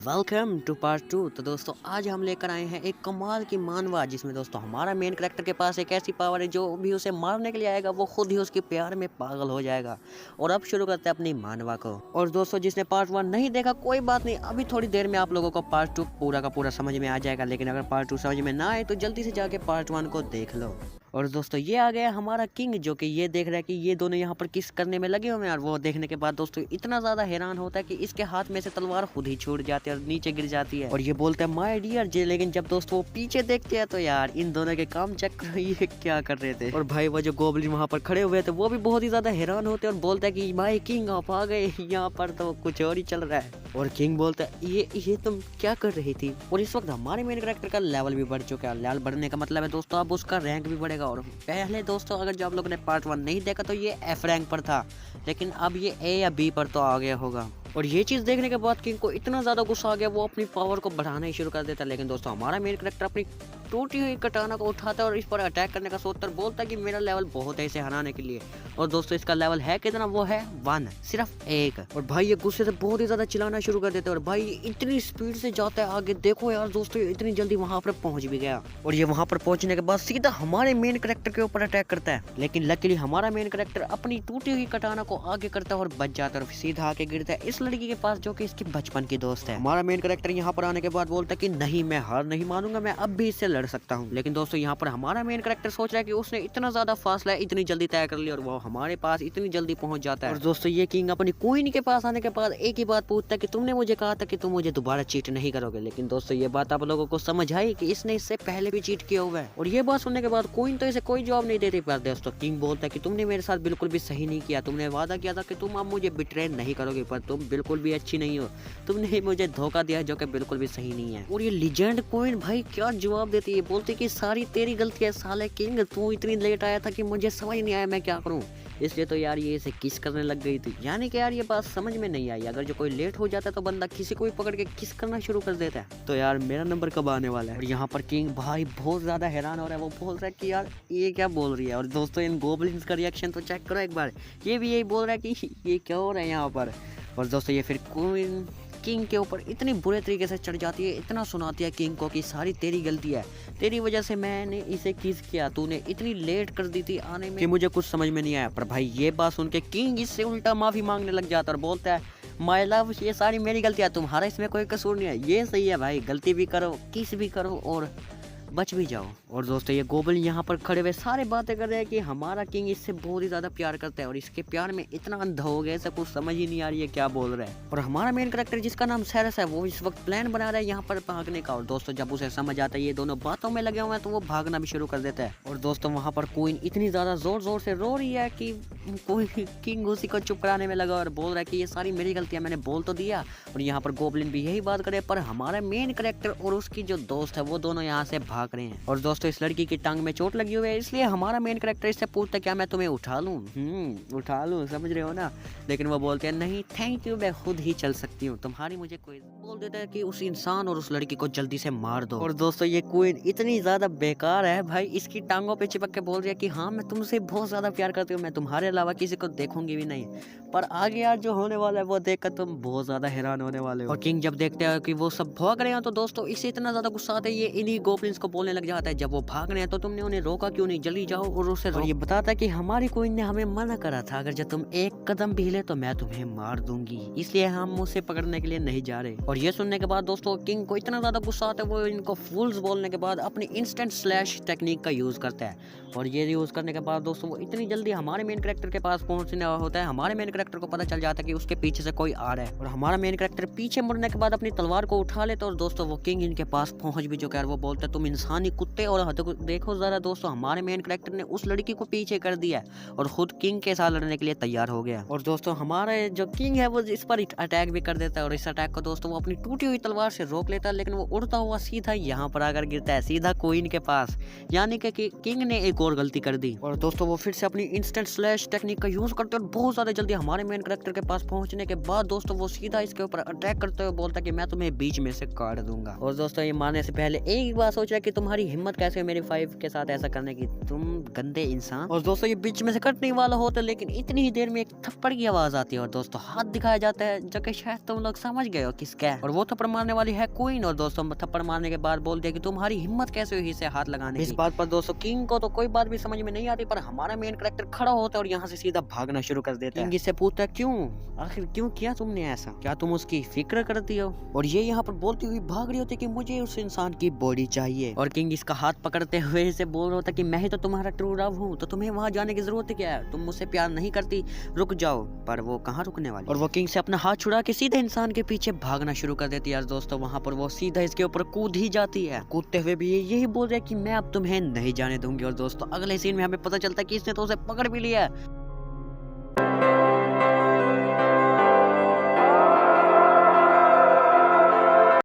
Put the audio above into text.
Welcome two part 2। तो दोस्तों आज हम लेकर आए हैं एक कमाल की मानवा, जिसमें दोस्तों हमारा मेन कैरेक्टर के पास एक ऐसी पावर है जो भी उसे मारने के लिए आएगा वो खुद ही उसके प्यार में पागल हो जाएगा। और अब शुरू करते हैं अपनी मानवा को। और दोस्तों जिसने पार्ट 1 नहीं देखा कोई बात नहीं, अभी थोड़ी देर में आप लोगों को पार्ट 2 पूरा का पूरा समझ में आ जाएगा। लेकिन अगर पार्ट 2 समझ में ना आए तो जल्दी से जाके पार्ट 1 को देख लो। और दोस्तों ये आ गया हमारा किंग, जो कि ये देख रहा है कि ये दोनों यहाँ पर किस करने में लगे हुए हैं। और वो देखने के बाद दोस्तों इतना ज़्यादा हैरान होता है कि इसके हाथ में से तलवार खुद ही छूट जाती है और नीचे गिर जाती है। और ये बोलता है माय डियर जे। लेकिन जब दोस्तों वो पीछे देखते हैं तो यार इन दोनों के काम चेक करो ये क्या कर रहे थे। और भाई वो जो गोबलिन वहाँ पर खड़े हुए थे वो भी बहुत ही ज़्यादा हैरान होते हैं और बोलता है कि भाई किंग आप आ गए, यहाँ पर तो कुछ और ही चल रहा है। और किंग बोलता है ये तुम क्या कर रही थी। और इस वक्त हमारे मेन कैरेक्टर का लेवल भी बढ़ चुका है। लेवल बढ़ने का मतलब है दोस्तों अब उसका रैंक भी बढ़ेगा। और पहले दोस्तों अगर जो आप लोगों ने पार्ट 1 नहीं देखा तो ये F रैंक पर था, लेकिन अब ये A या B पर तो आ गया होगा। और ये चीज़ देखने के बाद किंग को इतना ज़्यादा गुस्सा आ गया वो अपनी पावर को बढ़ाना ही शुरू कर देता है। लेकिन दोस्तों हमारा मेन कैरेक्टर अपनी टूटी हुई कटाना को उठाता है और इस पर अटैक करने का सोचता है। बोलता है कि मेरा लेवल बहुत है इसे हराने के लिए। और दोस्तों इसका लेवल है कितना, वो है 1, सिर्फ 1। और भाई ये गुस्से से बहुत ही ज़्यादा चिल्लाना शुरू कर देता है। और भाई ये इतनी स्पीड से जाता है आगे, देखो यार दोस्तों इतनी जल्दी वहाँ पर पहुँच भी गया। और ये वहाँ पर पहुँचने के बाद सीधा हमारे मेन कैरेक्टर के ऊपर अटैक करता है। लेकिन लकीली हमारा मेन कैरेक्टर अपनी टूटी हुई कटाना को आगे करता है और बच जाता है और सीधा आके गिरता है इस लड़की के पास जो कि इसकी बचपन की दोस्त है। हमारा मेन कैरेक्टर यहाँ पर आने के बाद बोलता है कि नहीं मैं हार नहीं मानूंगा, मैं अब भी इससे लड़ सकता हूँ। लेकिन दोस्तों यहाँ पर हमारा मेन कैरेक्टर सोच रहा है कि उसने इतना ज्यादा फासला इतनी जल्दी तय कर लिया और वो हमारे पास इतनी जल्दी पहुंच जाता है। और दोस्तों ये किंग अपनी क्वीन के पास आने के बाद एक ही बात पूछता है कि तुमने मुझे कहा था कि तुम मुझे दोबारा चीट नहीं करोगे। लेकिन दोस्तों ये बात आप लोगों को समझ आई कि इसने इससे पहले भी चीट किया हुआ है। और ये बात सुनने के बाद क्वीन तो इसे कोई जवाब नहीं देती। पर दोस्तों किंग बोलता है कि तुमने मेरे साथ बिल्कुल भी सही नहीं किया, तुमने वादा किया था कि तुम अब मुझे बिट्रे नहीं करोगे, पर तुम बिल्कुल भी अच्छी नहीं हो, तुमने मुझे धोखा दिया जो कि बिल्कुल भी सही नहीं है। और ये लीजेंड क्वीन भाई क्या जवाब देती है, बोलती कि सारी तेरी गलती है साले किंग, तू इतनी लेट आया था कि मुझे समझ नहीं आया मैं क्या करूं, इसलिए तो यार ये इसे किस करने लग गई थी। यानी कि यार ये बात समझ में नहीं आई, अगर जो कोई लेट हो जाता है तो बंदा किसी को भी पकड़ के किस करना शुरू कर देता है। तो यार मेरा नंबर कब आने वाला है। और यहाँ पर किंग भाई बहुत ज्यादा हैरान हो रहा है, वो बोल रहा है कि यार ये क्या बोल रही है। और दोस्तों इन गोबलिन्स का रिएक्शन तो चेक करो एक बार, ये भी यही बोल रहा है कि ये क्या हो रहा है यहाँ पर। और दोस्तों ये फिर क्वीन किंग के ऊपर इतनी बुरे तरीके से चढ़ जाती है, इतना सुनाती है किंग को कि सारी तेरी गलती है, तेरी वजह से मैंने इसे किस किया, तूने इतनी लेट कर दी थी आने में कि मुझे कुछ समझ में नहीं आया। पर भाई ये बात सुन के किंग इससे उल्टा माफी मांगने लग जाता है और बोलता है माय लव ये सारी मेरी गलती है, तुम्हारा इसमें कोई कसूर नहीं है। ये सही है भाई, गलती भी करो किस भी करो और बच भी जाओ। और दोस्तों ये गोबलिन यहाँ पर खड़े हुए सारे बातें कर रहे हैं कि हमारा किंग इससे बहुत ही ज्यादा प्यार करता है और इसके प्यार में इतना अंधा हो गया ऐसा कुछ समझ ही नहीं आ रही है क्या बोल रहा है। और हमारा मेन कैरेक्टर जिसका नाम सेरस है वो इस वक्त प्लान बना रहा है यहाँ पर भागने का। और दोस्तों जब उसे समझ आता है ये दोनों बातों में लगे हुए हैं तो वो भागना भी शुरू कर देता है। और दोस्तों वहाँ पर क्वीन इतनी ज्यादा जोर जोर से रो रही है कि कोई किंग उसी को चुप कराने में लगा और बोल रहा है कि ये सारी मेरी गलती है, मैंने बोल तो दिया। और यहाँ पर गोबलिन भी यही बात करे, पर हमारा मेन कैरेक्टर और उसकी जो दोस्त है वो दोनों यहाँ से भाग रहे हैं। और दोस्तों इस लड़की की टांग में चोट लगी हुई है, इसलिए हमारा मेन कैरेक्टर इससे पूछता है क्या मैं तुम्हें उठा लूं, उठा लूं, समझ रहे हो ना। लेकिन वो बोलते हैं नहीं थैंक यू, मैं खुद ही चल सकती हूँ, तुम्हारी मुझे कोई। बोल देता है कि उस इंसान और उस लड़की को जल्दी से मार दो। और दोस्तों ये क्वीन इतनी ज्यादा बेकार है भाई, इसकी टांगों पे चिपक के बोल रही है कि हाँ मैं तुमसे बहुत ज्यादा प्यार करती हूँ, मैं तुम्हारे अलावा किसी को देखूंगी भी नहीं। पर आगे यार जो होने वाला है वो देखकर तुम बहुत ज्यादा हैरान होने वाले हो। और किंग जब देखते हैं कि वो सब भाग रहे हैं तो दोस्तों इसे इतना ज्यादा गुस्सा आता है, ये इन्हीं गोबलिन्स को बोलने लग जाता है जब वो भाग रहे हैं तो तुमने उन्हें रोका क्यों नहीं, जल्दी जाओ और उसे। और ये बताता है कि हमारी क्वीन ने हमें मना करा था अगर जब तुम एक कदम भी हिले तो मैं तुम्हें मार दूंगी, इसलिए हम उसे पकड़ने के लिए नहीं जा रहे। और ये सुनने के बाद दोस्तों किंग को इतना ज्यादा गुस्सा आता है वो इनको फूल्स बोलने के बाद अपनी इंस्टेंट स्लैश टेक्निक का यूज करता है। और ये यूज करने के बाद दोस्तों वो इतनी जल्दी हमारे मेन कैरेक्टर के पास पहुंचने होता है, हमारे मेन कैरेक्टर को पता चल जाता है कि उसके पीछे से कोई आ रहा है। और हमारा मेन कैरेक्टर पीछे मुड़ने के बाद अपनी तलवार को उठा लेता है और दोस्तों वो किंग इनके पास पहुंच भी चुका है। वो बोलता है तुम इंसानी कुत्ते। और देखो जरा दोस्तों हमारे मेन कैरेक्टर ने उस लड़की को पीछे कर दिया और खुद किंग के साथ लड़ने के लिए तैयार हो गया। और दोस्तों हमारे जो किंग है वो इस पर अटैक भी कर देता है और इस अटैक को दोस्तों वो अपनी टूटी हुई तलवार से रोक लेता है, लेकिन वो उड़ता हुआ सीधा यहाँ पर आकर गिरता है सीधा क्वीन के पास। यानी कि किंग ने एक और गलती कर दी। और दोस्तों वो फिर से अपनी इंस्टेंट स्लैश टेक्निक का यूज करते हैं और बहुत ज्यादा जल्दी हमारे मेन कैरेक्टर के पास पहुंचने के बाद दोस्तों वो सीधा इसके ऊपर अटैक करते हुए बोलता है कि मैं तुम्हें बीच में से काट दूंगा। और दोस्तों ये मारने से पहले एक बार सोच रहा है कि तुम्हारी हिम्मत कैसे कैसे मेरी 5 के साथ ऐसा करने की, तुम गंदे इंसान। और दोस्तों ये बीच में से कटने वाला होता है, लेकिन इतनी ही देर में एक थप्पड़ की आवाज आती है और दोस्तों हाथ दिखाया जाता है, जो कि शायद तुम लोग समझ गए हो किसका है। और वो थप्पड़ मारने वाली है क्वीन। और दोस्तों थप्पड़ मारने के बाद बोल दिया कि तुम्हारी हिम्मत कैसे हुई इसे हाथ लगाने की। इस बात पर दोस्तों किंग को तो कोई बात भी समझ में नहीं आती, पर हमारा मेन कैरेक्टर खड़ा होता है और यहाँ से सीधा भागना शुरू कर देता है। किंग इससे पूछता है क्यों, आखिर क्यों किया तुमने ऐसा, क्या तुम उसकी फिक्र करती हो। और ये यहाँ पर बोलती हुई भाग रही होती कि मुझे उस इंसान की बॉडी चाहिए। और किंग इसका हाथ पकड़ते हुए इसे बोल रहा होता कि मैं ही तो तुम्हारा ट्रू लव हूँ, तो तुम्हें वहाँ जाने की जरूरत क्या है, तुम मुझसे प्यार नहीं करती, रुक जाओ। पर वो कहाँ रुकने वाली। और वो किंग से अपना हाथ छुड़ा के सीधे इंसान के पीछे भागना शुरू कर देती है। दोस्तों वहाँ पर वो सीधा इसके ऊपर कूद ही जाती है। कूदते हुए भी यही बोल रहा है कि मैं अब तुम्हें नहीं जाने दूंगी। और दोस्तों अगले सीन में हमें पता चलता है कि इसने तो उसे पकड़ भी लिया है।